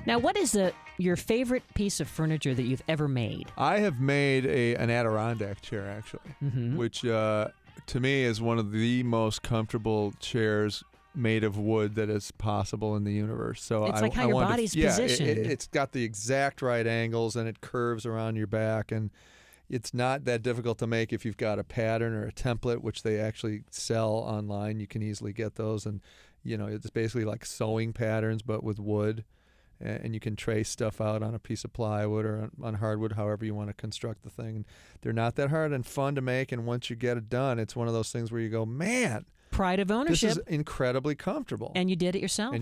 Now, what is your favorite piece of furniture that you've ever made? I have made an Adirondack chair, actually, which to me is one of the most comfortable chairs made of wood that is possible in the universe. So it's like how your body's positioned. It's got the exact right angles, and it curves around your back, and it's not that difficult to make if you've got a pattern or a template, which they actually sell online. You can easily get those, and it's basically like sewing patterns but with wood, and you can trace stuff out on a piece of plywood or on hardwood, however you want to construct the thing. They're not that hard and fun to make, and once you get it done, it's one of those things where you go, man, pride of ownership. This is incredibly comfortable. And you did it yourself.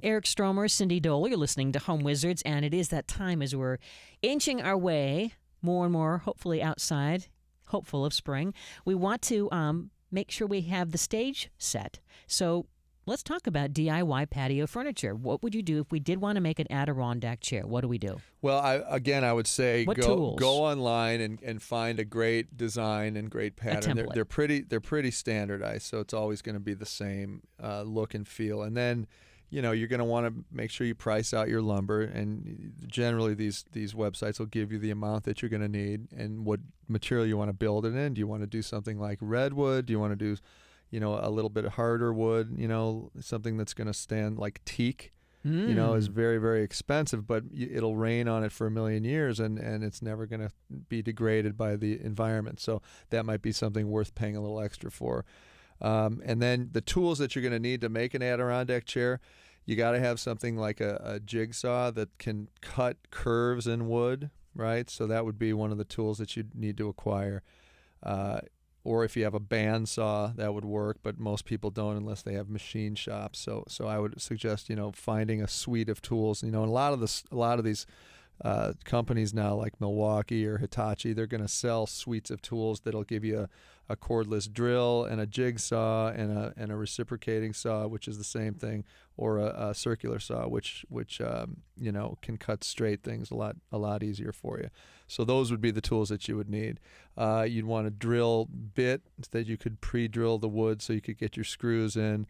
Eric Stromer, Cindy Dole, you're listening to Home Wizards, and it is that time as we're inching our way more and more, hopefully outside, hopeful of spring. We want to make sure we have the stage set. So let's talk about DIY patio furniture. What would you do if we did want to make an Adirondack chair? What do we do? Well, I would say tools? Go online and find a great design and great pattern. They're pretty standardized, so it's always going to be the same look and feel. And then you're going to want to make sure you price out your lumber, and generally these websites will give you the amount that you're going to need and what material you want to build it in. Do you want to do something like redwood? Do you want to do a little bit harder wood, something that's going to stand like teak, is very, very expensive, but it'll rain on it for a million years and it's never going to be degraded by the environment. So that might be something worth paying a little extra for. And then the tools that you're going to need to make an Adirondack chair, you got to have something like a jigsaw that can cut curves in wood, right? So that would be one of the tools that you'd need to acquire. Or if you have a bandsaw, that would work, but most people don't unless they have machine shops. So I would suggest finding a suite of tools. And a lot of these companies now, like Milwaukee or Hitachi, they're going to sell suites of tools that'll give you a cordless drill and a jigsaw and a reciprocating saw, which is the same thing, or a circular saw, which can cut straight things a lot easier for you. So those would be the tools that you would need. You'd want a drill bit that you could pre-drill the wood so you could get your screws in.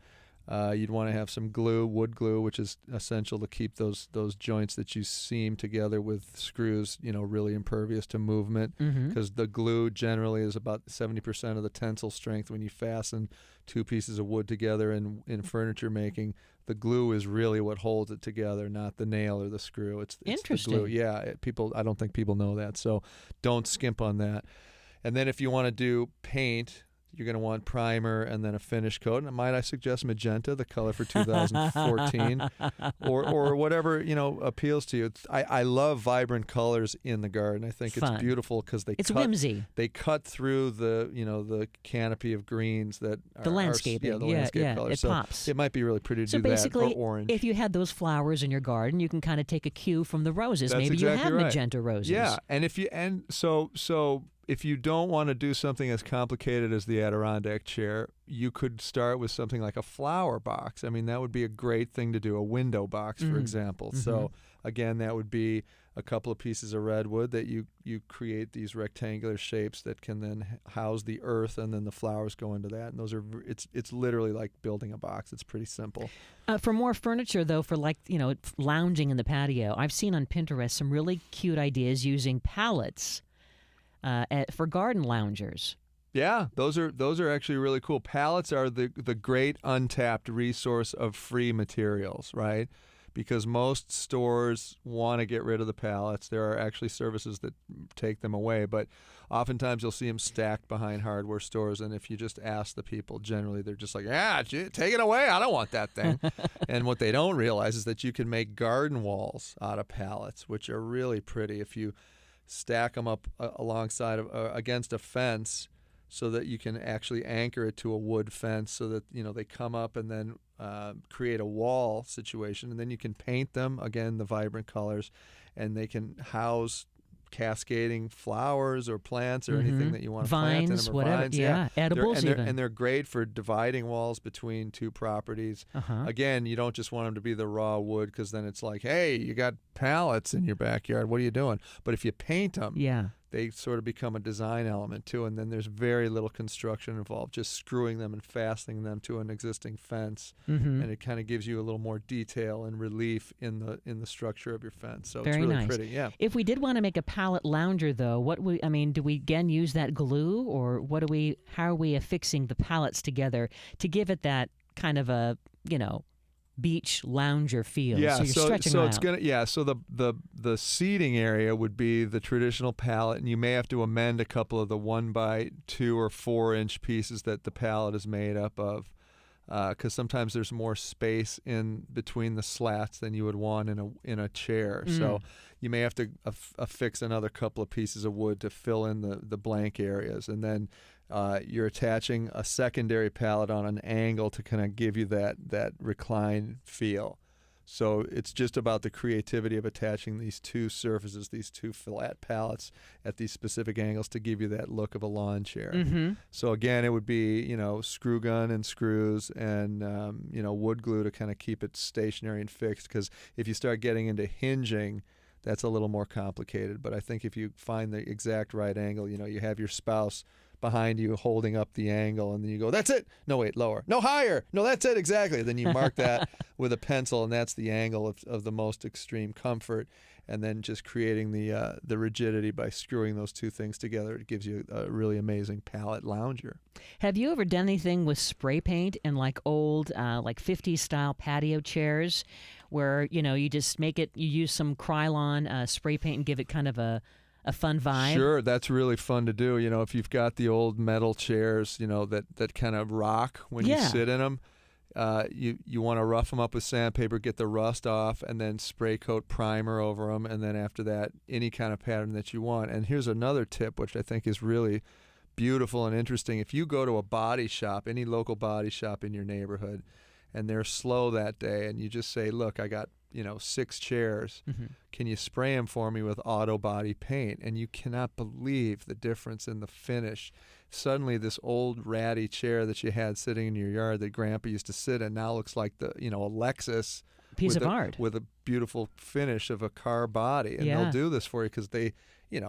You'd want to have some glue, wood glue, which is essential to keep those joints that you seam together with screws, really impervious to movement, because the glue generally is about 70% of the tensile strength when you fasten two pieces of wood together in furniture making. The glue is really what holds it together, not the nail or the screw. It's interesting. The glue. Yeah, I don't think people know that, so don't skimp on that. And then if you want to do paint, you're going to want primer and then a finish coat. And might I suggest magenta, the color for 2014, or whatever appeals to you. I love vibrant colors in the garden. I think it's beautiful because it's whimsy. They cut through the canopy of greens that the landscaping. Landscape colors. It pops. It might be really pretty to do that, or orange. If you had those flowers in your garden, you can kind of take a cue from the roses. That's Maybe exactly you have right. magenta roses. Yeah, so if you don't want to do something as complicated as the Adirondack chair, you could start with something like a flower box. I mean, that would be a great thing to do, a window box, for example. So, again, that would be a couple of pieces of redwood that you create these rectangular shapes that can then house the earth, and then the flowers go into that. And it's literally like building a box. It's pretty simple. For more furniture, though, for lounging in the patio, I've seen on Pinterest some really cute ideas using pallets for garden loungers. Yeah, those are actually really cool. Pallets are the great untapped resource of free materials, right? Because most stores want to get rid of the pallets. There are actually services that take them away, but oftentimes you'll see them stacked behind hardware stores, and if you just ask the people, generally they're just like, take it away, I don't want that thing. And what they don't realize is that you can make garden walls out of pallets, which are really pretty if you stack them up alongside of against a fence, so that you can actually anchor it to a wood fence, so that they come up and then create a wall situation, and then you can paint them again the vibrant colors, and they can house cascading flowers or plants or anything that you want to plant in them, or whatever. vines. Yeah, edibles and they're great for dividing walls between two properties. Again, you don't just want them to be the raw wood, because then it's like, hey, you got pallets in your backyard, what are you doing? But if you paint them, they sort of become a design element too, and then there's very little construction involved, just screwing them and fastening them to an existing fence, and it kind of gives you a little more detail and relief in the structure of your fence. So Very it's really nice. pretty. Yeah. If we did want to make a pallet lounger, though, do we again use that glue, or how are we affixing the pallets together to give it that kind of a beach lounger feel? Yeah, so you're stretching them it's out. gonna so the seating area would be the traditional pallet, and you may have to amend a couple of the 1x2 or 4-inch pieces that the pallet is made up of, because sometimes there's more space in between the slats than you would want in a chair. So you may have to affix another couple of pieces of wood to fill in the blank areas, and then you're attaching a secondary pallet on an angle to kind of give you that recline feel. So it's just about the creativity of attaching these two surfaces, these two flat pallets at these specific angles to give you that look of a lawn chair. So again, it would be screw gun and screws and wood glue to kind of keep it stationary and fixed, because if you start getting into hinging, that's a little more complicated. But I think if you find the exact right angle, you have your spouse behind you holding up the angle, and then you go, that's it. No, wait, lower. No, higher. No, that's it, exactly. Then you mark that with a pencil, and that's the angle of the most extreme comfort. And then just creating the rigidity by screwing those two things together, it gives you a really amazing pallet lounger. Have you ever done anything with spray paint in like old, like 50s style patio chairs, where you just you use some Krylon spray paint and give it kind of a fun vibe? Sure, that's really fun to do. If you've got the old metal chairs, that kind of rock when you sit in them, you want to rough them up with sandpaper, get the rust off, and then spray coat primer over them, and then after that, any kind of pattern that you want. And here's another tip, which I think is really beautiful and interesting. If you go to a body shop, any local body shop in your neighborhood, and they're slow that day, and you just say, look, I got 6 chairs. Can you spray them for me with auto body paint? And you cannot believe the difference in the finish. Suddenly this old ratty chair that you had sitting in your yard that Grandpa used to sit in now looks like a Lexus piece of art with a beautiful finish of a car body. And they'll do this for you because they,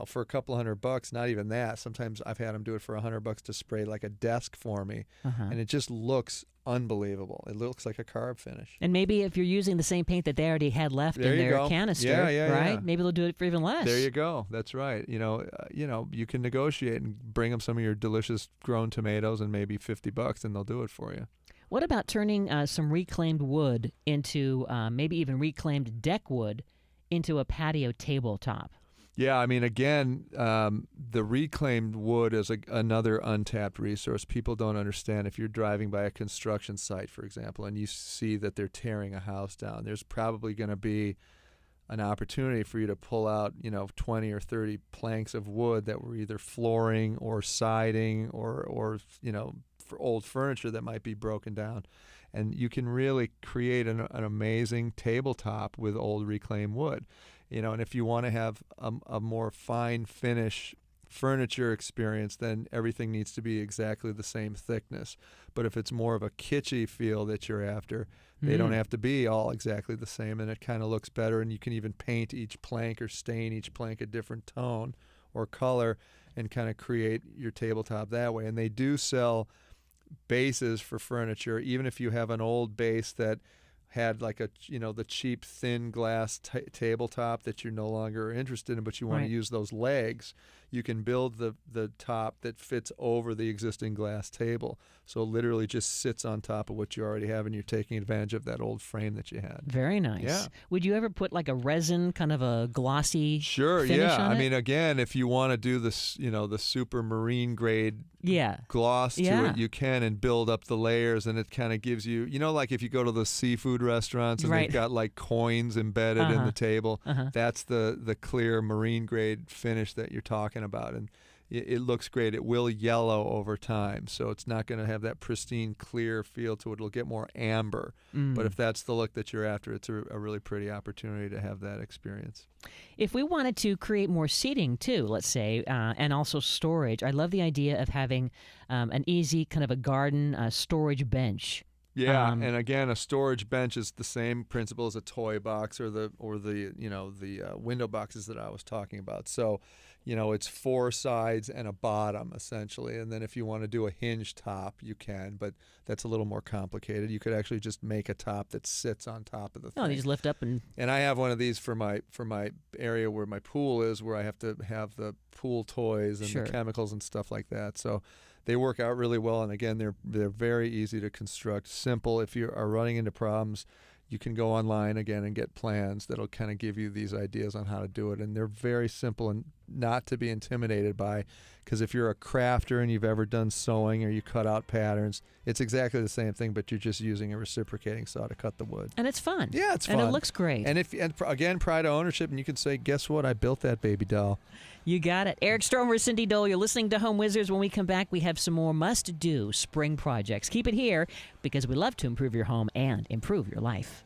for a couple $100, not even that. Sometimes I've had them do it for $100 to spray like a desk for me. And it just looks unbelievable. It looks like a carb finish. And maybe if you're using the same paint that they already had left in their canister, right? Yeah. Maybe they'll do it for even less. There you go. That's right. You can negotiate and bring them some of your delicious grown tomatoes and maybe $50, and they'll do it for you. What about turning some reclaimed wood into maybe even reclaimed deck wood into a patio tabletop? Yeah, I mean, again, the reclaimed wood is another untapped resource. People don't understand. If you're driving by a construction site, for example, and you see that they're tearing a house down, there's probably going to be an opportunity for you to pull out, 20 or 30 planks of wood that were either flooring or siding or for old furniture that might be broken down. And you can really create an amazing tabletop with old reclaimed wood. And if you want to have a more fine finish furniture experience, then everything needs to be exactly the same thickness. But if it's more of a kitschy feel that you're after, they don't have to be all exactly the same, and it kind of looks better. And you can even paint each plank or stain each plank a different tone or color and kind of create your tabletop that way. And they do sell bases for furniture, even if you have an old base that had the cheap thin glass tabletop that you're no longer interested in, but you want to use those legs. You can build the top that fits over the existing glass table, so it literally just sits on top of what you already have, and you're taking advantage of that old frame that you had. Very nice. Yeah. Would you ever put like a resin, kind of a glossy finish on it? I mean, again, if you want to do this, the super marine grade gloss to it, you can, and build up the layers, and it kind of gives you, like if you go to the seafood restaurants and they've got like coins embedded in the table, that's the clear marine grade finish that you're talking about, and it looks great. It will yellow over time, so it's not going to have that pristine clear feel to it. It'll get more amber, but if that's the look that you're after, it's a really pretty opportunity to have that experience. If we wanted to create more seating too, let's say, and also storage, I love the idea of having an easy kind of a garden storage bench. Yeah, and again, a storage bench is the same principle as a toy box or the window boxes that I was talking about. So, it's 4 sides and a bottom essentially. And then if you want to do a hinge top, you can, but that's a little more complicated. You could actually just make a top that sits on top of the thing. Oh, they just lift up and I have one of these for my area where my pool is, where I have to have the pool toys and Sure. the chemicals and stuff like that. So they work out really well. And again, they're very easy to construct, simple. If you are running into problems, you can go online again and get plans that'll kind of give you these ideas on how to do it. And they're very simple and not to be intimidated by, because if you're a crafter and you've ever done sewing or you cut out patterns, it's exactly the same thing, but you're just using a reciprocating saw to cut the wood. and it's fun. Yeah, it's fun. And it looks great. And again, pride of ownership, and you can say, guess what? I built that baby doll. You got it. Eric Stromer, Cindy Dole, you're listening to Home Wizards. When we come back, we have some more must-do spring projects. Keep it here, because we love to improve your home and improve your life.